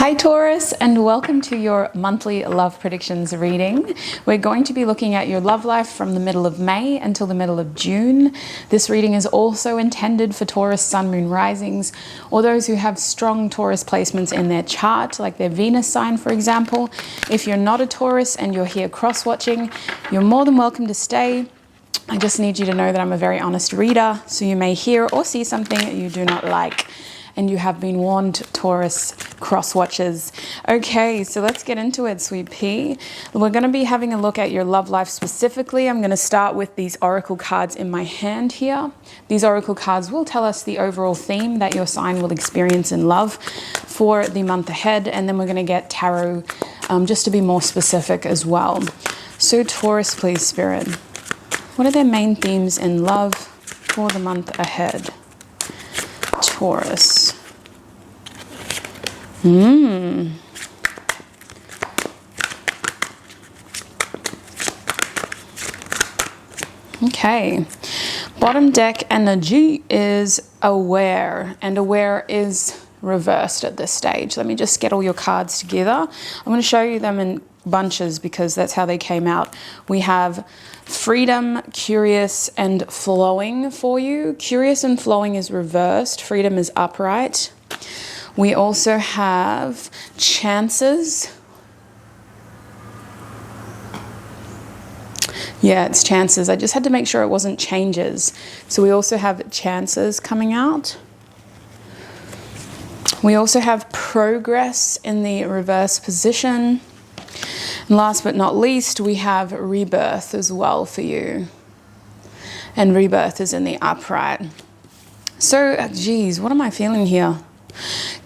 Hi Taurus, and welcome to your monthly love predictions reading. We're going to be looking at your love life from the middle of May until the middle of June. This reading is also intended for Taurus sun, moon, risings, or those who have strong Taurus placements in their chart, like their Venus sign, for example. If you're not a Taurus and you're here cross-watching, you're more than welcome to stay. I just need you to know that I'm a very honest reader, so you may hear or see something that you do not like. And you have been warned, Taurus cross-watchers. Okay, so let's get into it, sweet pea. We're going to be having a look at your love life specifically. I'm going to start with these oracle cards in my hand here. These oracle cards will tell us the overall theme that your sign will experience in love for the month ahead. And then we're going to get tarot just to be more specific as well. So Taurus, please, Spirit. What are their main themes in love for the month ahead? Taurus. Okay. Bottom deck energy is aware, and aware is reversed at this stage. Let me just get all your cards together. I'm going to show you them in bunches because that's how they came out. We have freedom, curious, and flowing for you. Curious and flowing is reversed. Freedom is upright. We also have chances. Yeah, it's chances. I just had to make sure it wasn't changes. So we also have chances coming out. We also have progress in the reverse position. And last but not least, we have rebirth as well for you. And rebirth is in the upright. So, geez, what am I feeling here?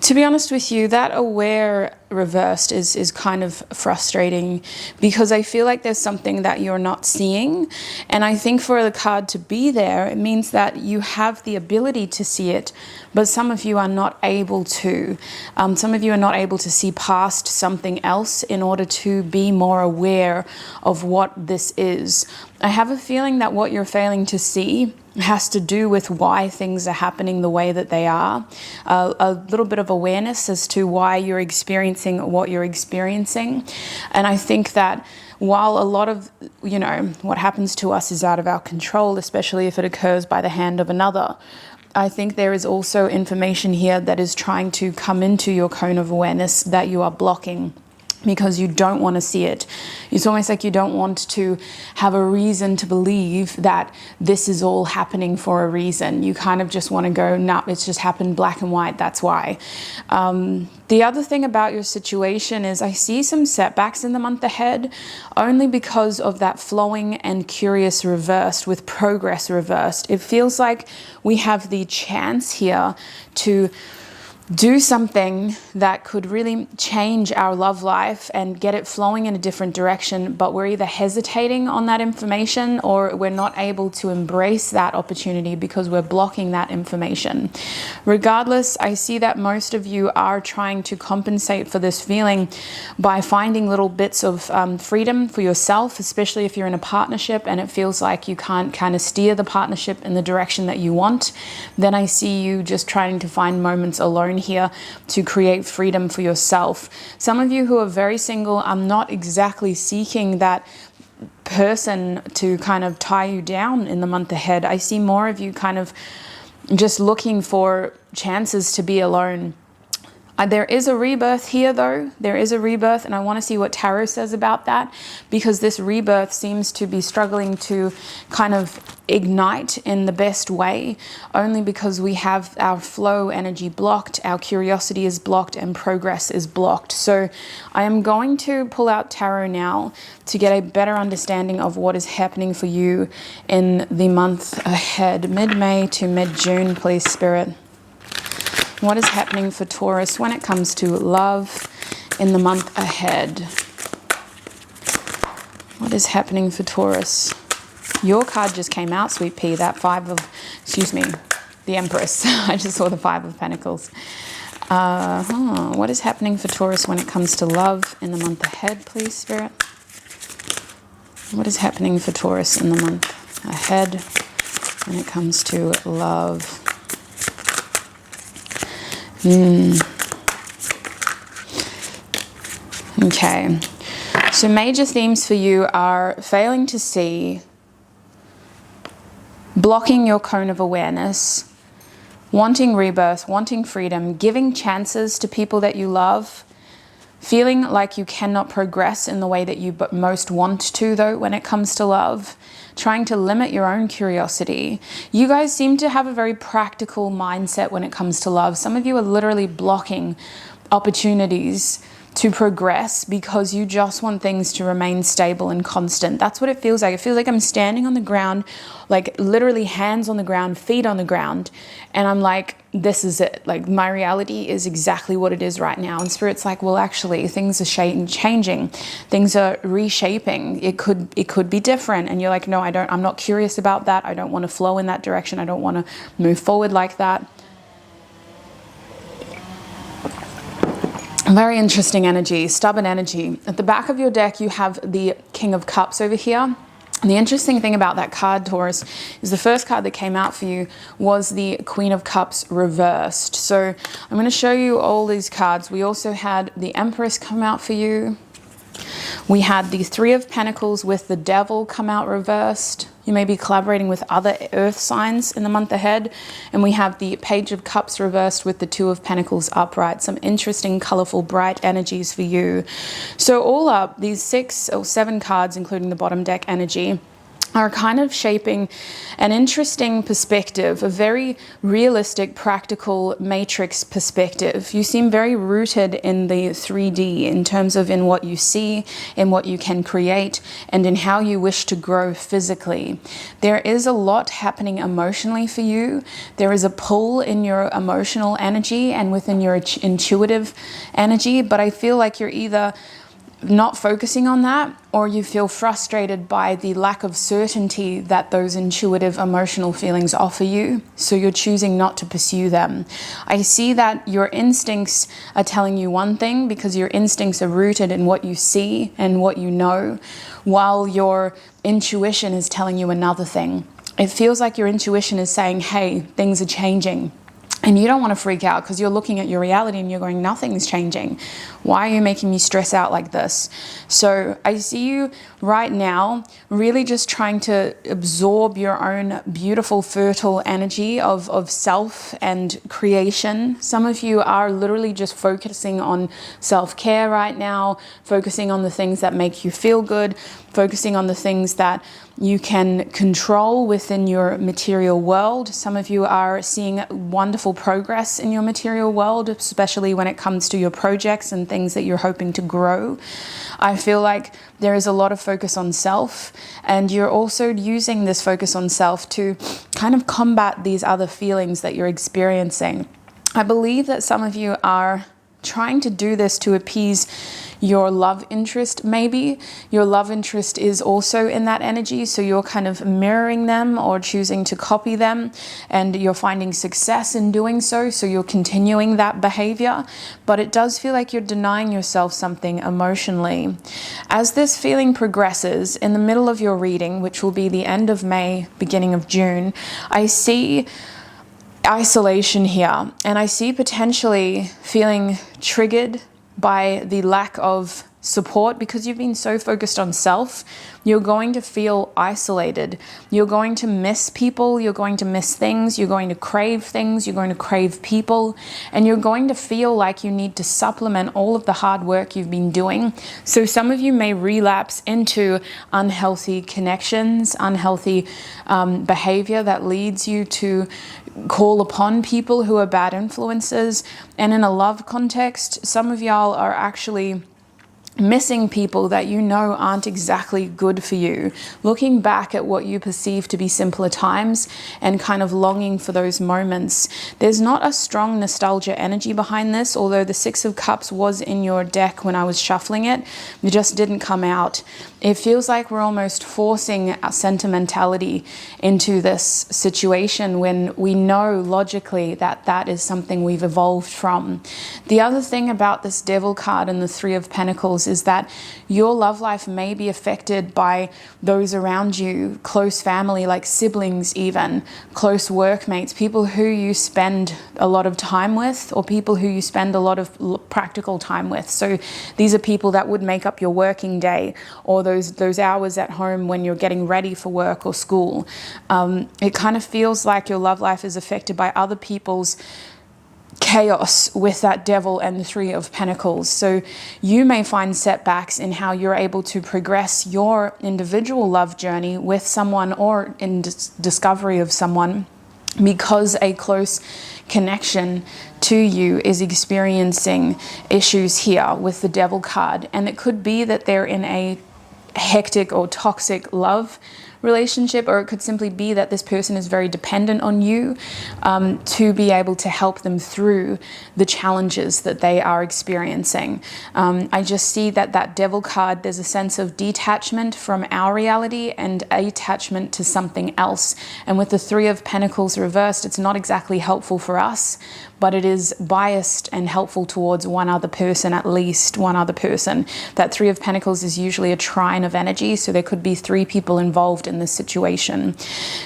To be honest with you, that aware reversed is kind of frustrating because I feel like there's something that you're not seeing. And I think for the card to be there, it means that you have the ability to see it, but some of you are not able to. Some of you are not able to see past something else in order to be more aware of what this is. I have a feeling that what you're failing to see has to do with why things are happening the way that they are. A little bit of awareness as to why you're experiencing what you're experiencing. And I think that while a lot of, what happens to us is out of our control, especially if it occurs by the hand of another, I think there is also information here that is trying to come into your cone of awareness that you are blocking because you don't want to see it. It's almost like you don't want to have a reason to believe that this is all happening for a reason. You kind of just want to go, nah, it's just happened black and white, that's why. The other thing about your situation is I see some setbacks in the month ahead, only because of that flowing and curious reversed with progress reversed. It feels like we have the chance here to do something that could really change our love life and get it flowing in a different direction, but we're either hesitating on that information or we're not able to embrace that opportunity because we're blocking that information. Regardless, I see that most of you are trying to compensate for this feeling by finding little bits of freedom for yourself, especially if you're in a partnership and it feels like you can't kind of steer the partnership in the direction that you want. Then I see you just trying to find moments alone here to create freedom for yourself. Some of you who are very single are not exactly seeking that person to kind of tie you down in the month ahead. I see more of you kind of just looking for chances to be alone. There is a rebirth here though. There is a rebirth, and I want to see what tarot says about that, because this rebirth seems to be struggling to kind of ignite in the best way, only because we have our flow energy blocked, our curiosity is blocked, and progress is blocked. So I am going to pull out tarot now to get a better understanding of what is happening for you in the month ahead, mid-May to mid-June, please, Spirit. What is happening for Taurus when it comes to love in the month ahead? What is happening for Taurus? Your card just came out, sweet pea, that the Empress. I just saw the 5 of Pentacles. What is happening for Taurus when it comes to love in the month ahead, please, Spirit? What is happening for Taurus in the month ahead when it comes to love? Okay, so major themes for you are failing to see, blocking your cone of awareness, wanting rebirth, wanting freedom, giving chances to people that you love, feeling like you cannot progress in the way that you most want to, though, when it comes to love, trying to limit your own curiosity. You guys seem to have a very practical mindset when it comes to love. Some of you are literally blocking opportunities to progress because you just want things to remain stable and constant. That's what it feels like. It feels like I'm standing on the ground, like literally hands on the ground, feet on the ground. And I'm like, this is it. Like my reality is exactly what it is right now. And Spirit's like, well, actually things are changing. Things are reshaping. It could be different. And you're like, no, I'm not curious about that. I don't want to flow in that direction. I don't want to move forward like that. Very interesting energy, stubborn energy. At the back of your deck, you have the King of Cups over here. And the interesting thing about that card, Taurus, is the first card that came out for you was the Queen of Cups reversed. So I'm going to show you all these cards. We also had the Empress come out for you. We had the Three of Pentacles with the Devil come out reversed. You may be collaborating with other earth signs in the month ahead. And we have the Page of Cups reversed with the Two of Pentacles upright. Some interesting, colorful, bright energies for you. So all up, these 6 or 7 cards, including the bottom deck energy, are kind of shaping an interesting perspective, a very realistic, practical matrix perspective. You seem very rooted in the 3D in terms of in what you see, in what you can create, and in how you wish to grow physically. There is a lot happening emotionally for you. There is a pull in your emotional energy and within your intuitive energy, but I feel like you're either not focusing on that, or you feel frustrated by the lack of certainty that those intuitive emotional feelings offer you, so you're choosing not to pursue them. I see that your instincts are telling you one thing because your instincts are rooted in what you see and what you know, while your intuition is telling you another thing. It feels like your intuition is saying, hey, things are changing. And you don't want to freak out because you're looking at your reality and you're going, nothing's changing. Why are you making me stress out like this? So I see you right now really just trying to absorb your own beautiful, fertile energy of self and creation. Some of you are literally just focusing on self-care right now, focusing on the things that make you feel good, focusing on the things that you can control within your material world. Some of you are seeing wonderful progress in your material world, especially when it comes to your projects and things that you're hoping to grow. I feel like there is a lot of focus on self, and you're also using this focus on self to kind of combat these other feelings that you're experiencing. I believe that some of you are trying to do this to appease your love interest. Maybe your love interest is also in that energy, so you're kind of mirroring them or choosing to copy them, and you're finding success in doing so, so you're continuing that behavior. But it does feel like you're denying yourself something emotionally. As this feeling progresses in the middle of your reading, which will be the end of May, beginning of June, I see isolation here, and I see potentially feeling triggered by the lack of support because you've been so focused on self. You're going to feel isolated. You're going to miss people. You're going to miss things. You're going to crave things. You're going to crave people. And you're going to feel like you need to supplement all of the hard work you've been doing. So some of you may relapse into unhealthy connections, unhealthy behavior that leads you to call upon people who are bad influences. And in a love context, some of y'all are actually missing people that you know aren't exactly good for you, looking back at what you perceive to be simpler times and kind of longing for those moments. There's not a strong nostalgia energy behind this, although the Six of Cups was in your deck when I was shuffling it. It just didn't come out. It feels like we're almost forcing our sentimentality into this situation when we know logically that that is something we've evolved from. The other thing about this Devil card and the Three of Pentacles is that your love life may be affected by those around you, close family, like siblings even, close workmates, people who you spend a lot of time with, or people who you spend a lot of practical time with. So these are people that would make up your working day, or those hours at home when you're getting ready for work or school. It kind of feels like your love life is affected by other people's chaos with that Devil and the Three of Pentacles. So you may find setbacks in how you're able to progress your individual love journey with someone, or in discovery of someone, because a close connection to you is experiencing issues here with the Devil card. And it could be that they're in a hectic or toxic love relationship, or it could simply be that this person is very dependent on you to be able to help them through the challenges that they are experiencing. I just see that Devil card, there's a sense of detachment from our reality and attachment to something else. And with the Three of Pentacles reversed, it's not exactly helpful for us, but it is biased and helpful towards one other person, at least one other person. That Three of Pentacles is usually a trine of energy, so there could be three people involved in this situation.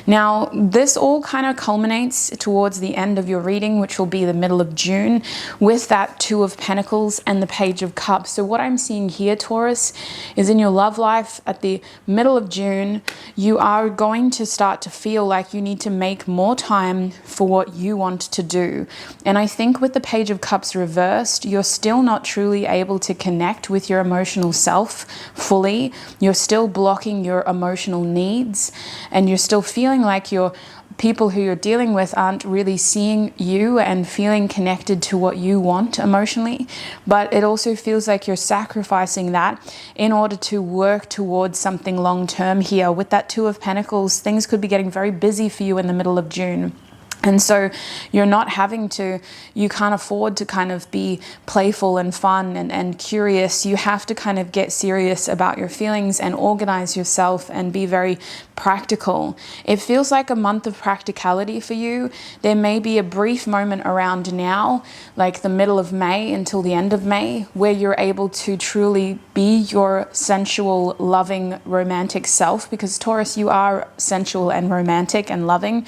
Now, this all kind of culminates towards the end of your reading, which will be the middle of June, with that Two of Pentacles and the Page of Cups. So what I'm seeing here, Taurus, is in your love life at the middle of June, you are going to start to feel like you need to make more time for what you want to do. And I think with the Page of Cups reversed, you're still not truly able to connect with your emotional self fully. You're still blocking your emotional needs, and you're still feeling like your people who you're dealing with aren't really seeing you and feeling connected to what you want emotionally. But it also feels like you're sacrificing that in order to work towards something long term here. With that Two of Pentacles, things could be getting very busy for you in the middle of June. And so you're not having to, you can't afford to kind of be playful and fun and curious. You have to kind of get serious about your feelings and organize yourself and be very practical. It feels like a month of practicality for you. There may be a brief moment around now, like the middle of May until the end of May, where you're able to truly be your sensual, loving, romantic self, because Taurus, you are sensual and romantic and loving.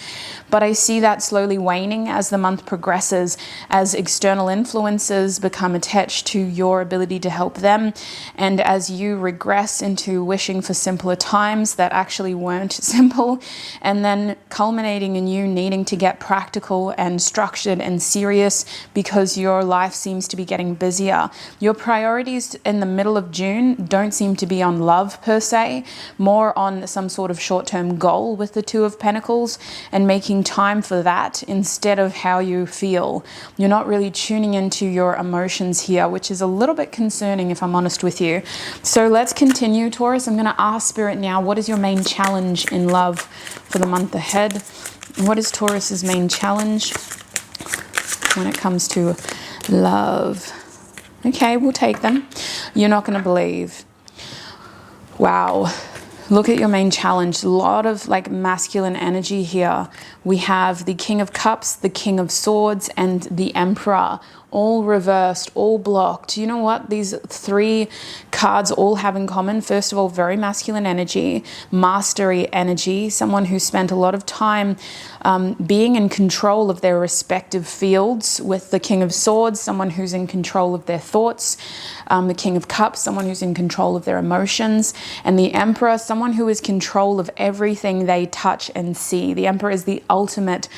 But I see that slowly waning as the month progresses, as external influences become attached to your ability to help them, and as you regress into wishing for simpler times that actually weren't simple, and then culminating in you needing to get practical and structured and serious because your life seems to be getting busier. Your priorities in the middle of June don't seem to be on love per se, more on some sort of short-term goal with the Two of Pentacles, and making time for that instead of how you feel. You're not really tuning into your emotions here, which is a little bit concerning if I'm honest with you. So let's continue, Taurus. I'm going to ask Spirit now, what is your main challenge in love for the month ahead? What is Taurus's main challenge when it comes to love? Okay, we'll take them. You're not going to believe. Wow. Look at your main challenge. A lot of like masculine energy here. We have the King of Cups, the King of Swords, and the Emperor, all reversed, all blocked. You know what these three cards all have in common? First of all, very masculine energy, mastery energy, someone who spent a lot of time being in control of their respective fields. With the King of Swords, someone who's in control of their thoughts. The King of Cups, someone who's in control of their emotions. And the Emperor, someone who is in control of everything they touch and see. The Emperor is the ultimate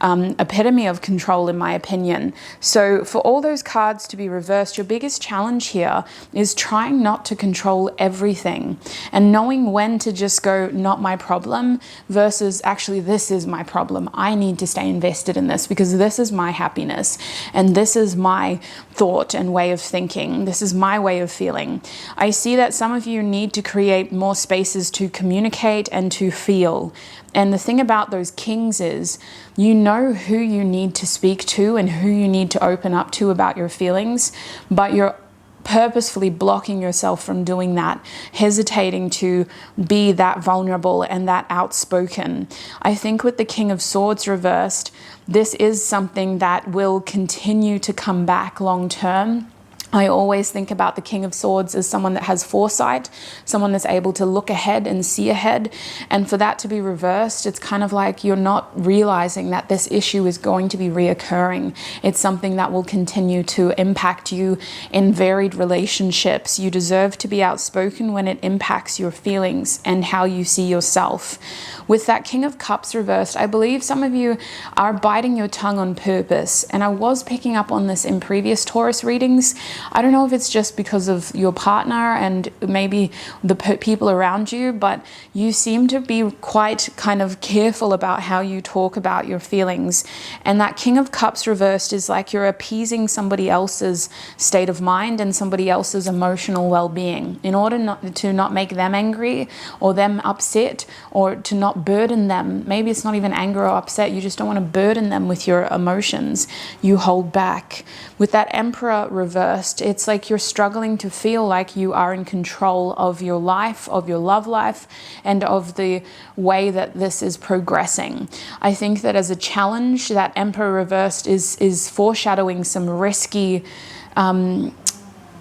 epitome of control, in my opinion. So for all those cards to be reversed, your biggest challenge here is trying not to control everything and knowing when to just go, not my problem, versus actually, this is my problem. I need to stay invested in this because this is my happiness and this is my thought and way of thinking. This is my way of feeling. I see that some of you need to create more spaces to communicate and to feel. And the thing about those kings is you know who you need to speak to and who you need to open up to about your feelings, but you're purposefully blocking yourself from doing that, hesitating to be that vulnerable and that outspoken. I think with the King of Swords reversed, this is something that will continue to come back long term. I always think about the King of Swords as someone that has foresight, someone that's able to look ahead and see ahead. And for that to be reversed, it's kind of like you're not realizing that this issue is going to be reoccurring. It's something that will continue to impact you in varied relationships. You deserve to be outspoken when it impacts your feelings and how you see yourself. With that King of Cups reversed, I believe some of you are biting your tongue on purpose. And I was picking up on this in previous Taurus readings. I don't know if it's just because of your partner and maybe the people around you, but you seem to be quite kind of careful about how you talk about your feelings. And that King of Cups reversed is like you're appeasing somebody else's state of mind and somebody else's emotional well-being in order to not make them angry or them upset, or to not burden them. Maybe it's not even anger or upset. You just don't want to burden them with your emotions. You hold back. With that Emperor reversed, it's like you're struggling to feel like you are in control of your life, of your love life, and of the way that this is progressing. I think that as a challenge, that Emperor reversed is foreshadowing some risky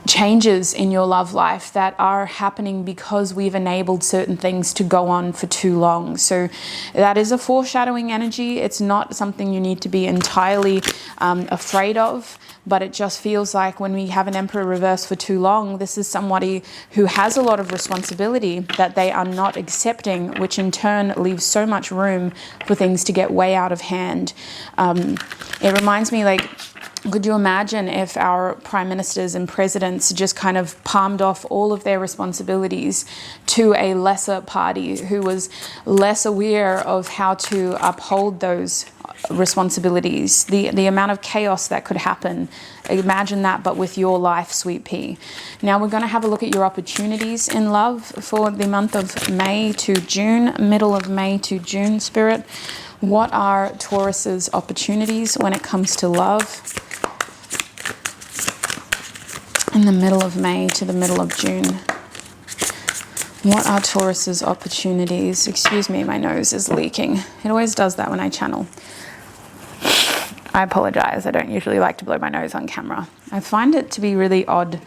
changes in your love life that are happening because we've enabled certain things to go on for too long. So that is a foreshadowing energy. It's not something you need to be entirely afraid of, but it just feels like when we have an Emperor reverse for too long, this is somebody who has a lot of responsibility that they are not accepting, which in turn leaves so much room for things to get way out of hand. It reminds me, like, could you imagine if our prime ministers and presidents just kind of palmed off all of their responsibilities to a lesser party who was less aware of how to uphold those responsibilities? The amount of chaos that could happen. Imagine that, but with your life, sweet pea. Now we're going to have a look at your opportunities in love for the month of May to June, middle of May to June, Spirit. What are Taurus's opportunities when it comes to love in the middle of May to the middle of June? What are Taurus's opportunities? Excuse me, my nose is leaking. It always does that when I channel. I apologize. I don't usually like to blow my nose on camera. I find it to be really odd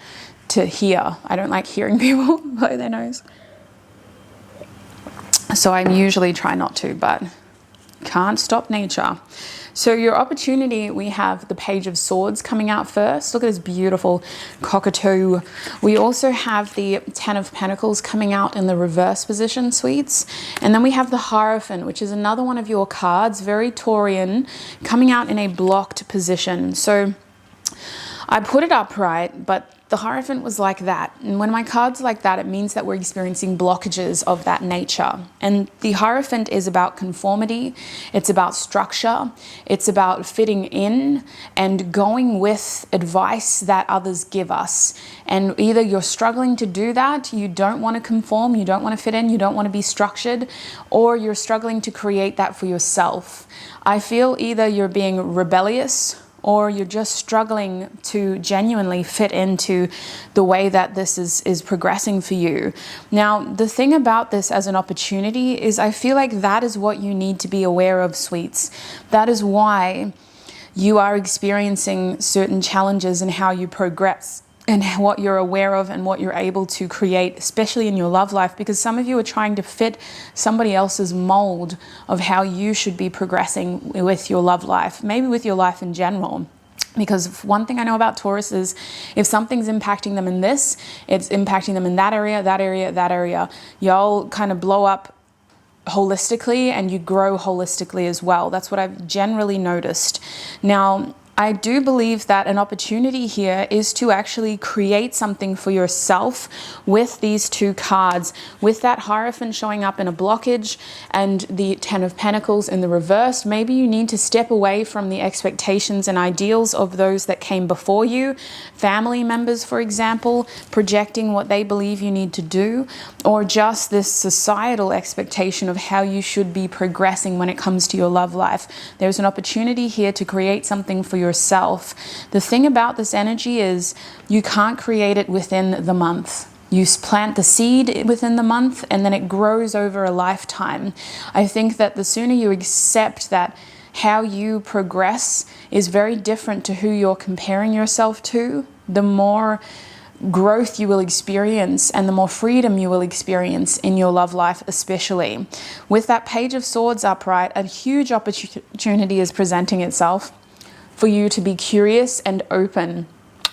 to hear. I don't like hearing people blow their nose. So I usually try not to, but can't stop nature. So your opportunity, we have the Page of Swords coming out first. Look at this beautiful cockatoo. We also have the Ten of Pentacles coming out in the reverse position, sweets. And then we have the Hierophant, which is another one of your cards, very Taurian, coming out in a blocked position. So I put it upright, but the Hierophant was like that. And when my card's like that, it means that we're experiencing blockages of that nature. And the Hierophant is about conformity. It's about structure. It's about fitting in and going with advice that others give us. And either you're struggling to do that, you don't want to conform, you don't want to fit in, you don't want to be structured, or you're struggling to create that for yourself. I feel either you're being rebellious or you're just struggling to genuinely fit into the way that this is progressing for you. Now, the thing about this as an opportunity is I feel like that is what you need to be aware of, sweets. That is why you are experiencing certain challenges in how you progress and what you're aware of and what you're able to create, especially in your love life, because some of you are trying to fit somebody else's mold of how you should be progressing with your love life, maybe with your life in general. Because one thing I know about Taurus is if something's impacting them in this, it's impacting them in that area, that area, that area. Y'all kind of blow up holistically and you grow holistically as well. That's what I've generally noticed. Now, I do believe that an opportunity here is to actually create something for yourself with these two cards, with that Hierophant showing up in a blockage and the Ten of Pentacles in the reverse. Maybe you need to step away from the expectations and ideals of those that came before you, family members, for example, projecting what they believe you need to do, or just this societal expectation of how you should be progressing when it comes to your love life. There's an opportunity here to create something for yourself. The thing about this energy is you can't create it within the month. You plant the seed within the month and then it grows over a lifetime. I think that the sooner you accept that how you progress is very different to who you're comparing yourself to, the more growth you will experience and the more freedom you will experience in your love life, especially. With that Page of Swords upright, a huge opportunity is presenting itself for you to be curious and open.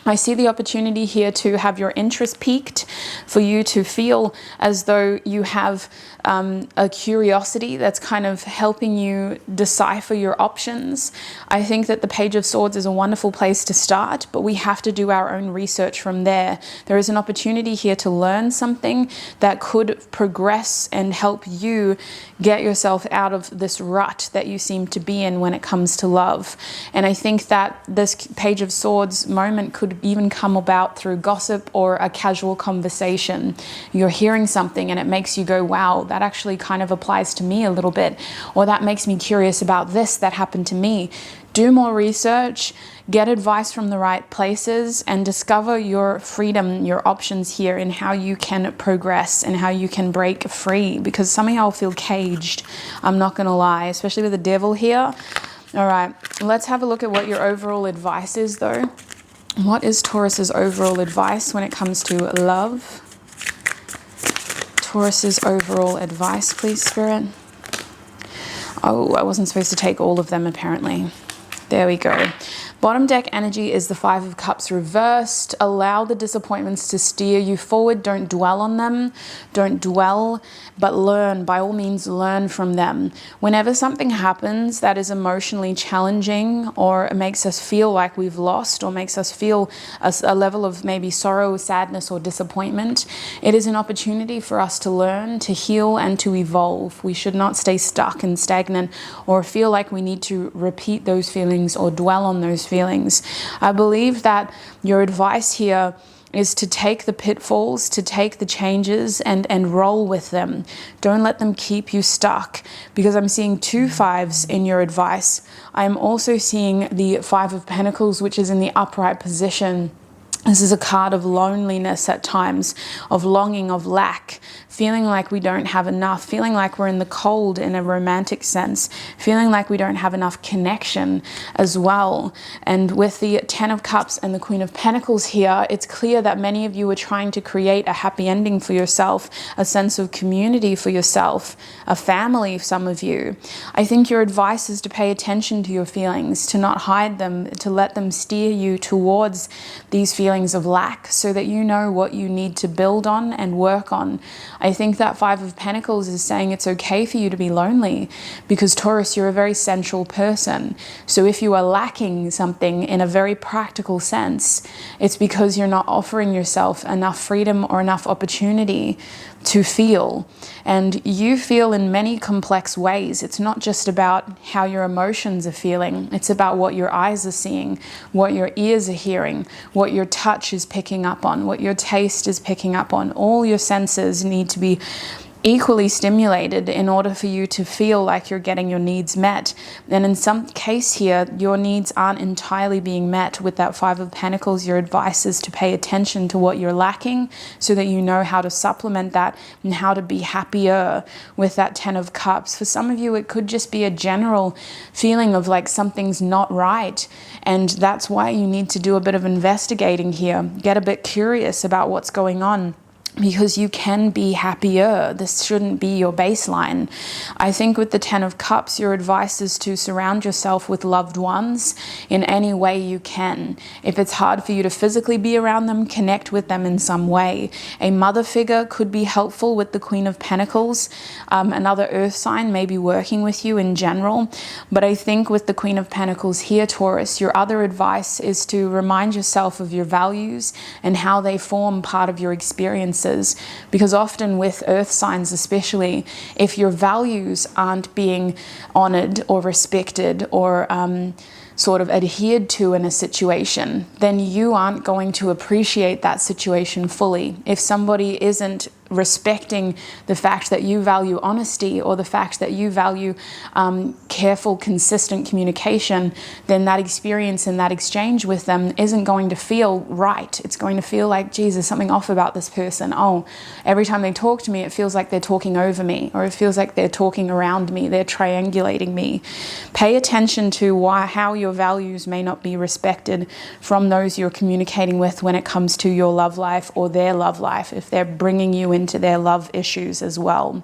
I see the opportunity here to have your interest piqued, for you to feel as though you have a curiosity that's kind of helping you decipher your options. I think that the Page of Swords is a wonderful place to start, but we have to do our own research from there. There is an opportunity here to learn something that could progress and help you get yourself out of this rut that you seem to be in when it comes to love. And I think that this Page of Swords moment could even come about through gossip or a casual conversation. You're hearing something and it makes you go, wow, that actually kind of applies to me a little bit, or that makes me curious about this that happened to me. Do more research, get advice from the right places, and discover your freedom, your options here, in how you can progress and how you can break free, because some of y'all feel caged, I'm not gonna lie, especially with the Devil here. All right, let's have a look at what your overall advice is though. What is Taurus's overall advice when it comes to love? Taurus's overall advice, please, Spirit. Oh, I wasn't supposed to take all of them, apparently. There we go. Bottom deck energy is the Five of Cups reversed. Allow the disappointments to steer you forward. Don't dwell on them. Don't dwell, but learn. By all means, learn from them. Whenever something happens that is emotionally challenging, or makes us feel like we've lost, or makes us feel a level of maybe sorrow, sadness, or disappointment, it is an opportunity for us to learn, to heal, and to evolve. We should not stay stuck and stagnant, or feel like we need to repeat those feelings or dwell on those feelings. I believe that your advice here is to take the pitfalls, to take the changes and roll with them. Don't let them keep you stuck, because I'm seeing 2 5s in your advice. I'm also seeing the Five of Pentacles, which is in the upright position. This is a card of loneliness at times, of longing, of lack, feeling like we don't have enough, feeling like we're in the cold in a romantic sense, feeling like we don't have enough connection as well. And with the Ten of Cups and the Queen of Pentacles here, it's clear that many of you are trying to create a happy ending for yourself, a sense of community for yourself, a family, some of you. I think your advice is to pay attention to your feelings, to not hide them, to let them steer you towards these feelings of lack, so that you know what you need to build on and work on. I think that Five of Pentacles is saying it's okay for you to be lonely, because Taurus, you're a very sensual person. So if you are lacking something in a very practical sense, it's because you're not offering yourself enough freedom or enough opportunity to feel. And you feel in many complex ways. It's not just about how your emotions are feeling. It's about what your eyes are seeing, what your ears are hearing, what your touch is picking up on, what your taste is picking up on. All your senses need to be equally stimulated in order for you to feel like you're getting your needs met. And in some case here, your needs aren't entirely being met with that Five of Pentacles. Your advice is to pay attention to what you're lacking, so that you know how to supplement that and how to be happier with that Ten of Cups. For some of you, it could just be a general feeling of like something's not right. And that's why you need to do a bit of investigating here. Get a bit curious about what's going on, because you can be happier. This shouldn't be your baseline. I think with the Ten of Cups, your advice is to surround yourself with loved ones in any way you can. If it's hard for you to physically be around them, connect with them in some way. A mother figure could be helpful with the Queen of Pentacles. Another earth sign may be working with you in general. But I think with the Queen of Pentacles here, Taurus, your other advice is to remind yourself of your values and how they form part of your experience. Because often with earth signs especially, if your values aren't being honored or respected or sort of adhered to in a situation, then you aren't going to appreciate that situation fully. If somebody isn't respecting the fact that you value honesty, or the fact that you value careful, consistent communication, then that experience and that exchange with them isn't going to feel right. It's going to feel like, Jesus, something off about this person. Oh, every time they talk to me, it feels like they're talking over me, or it feels like they're talking around me, they're triangulating me. Pay attention to how your values may not be respected from those you're communicating with when it comes to your love life or their love life, if they're bringing you into their love issues as well.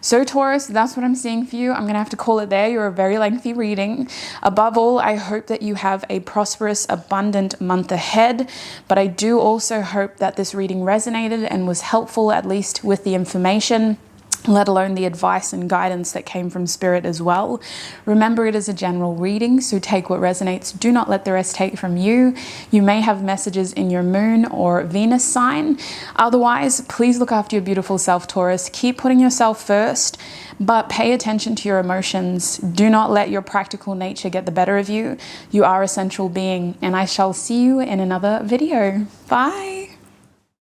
So Taurus, that's what I'm seeing for you. I'm going to have to call it there. You're a very lengthy reading. Above all, I hope that you have a prosperous, abundant month ahead. But I do also hope that this reading resonated and was helpful, at least with the information, let alone the advice and guidance that came from Spirit as well. Remember, it is a general reading, so take what resonates. Do not let the rest take from you. You may have messages in your moon or Venus sign. Otherwise, please look after your beautiful self, Taurus. Keep putting yourself first, but pay attention to your emotions. Do not let your practical nature get the better of you. You are a central being, and I shall see you in another video. Bye.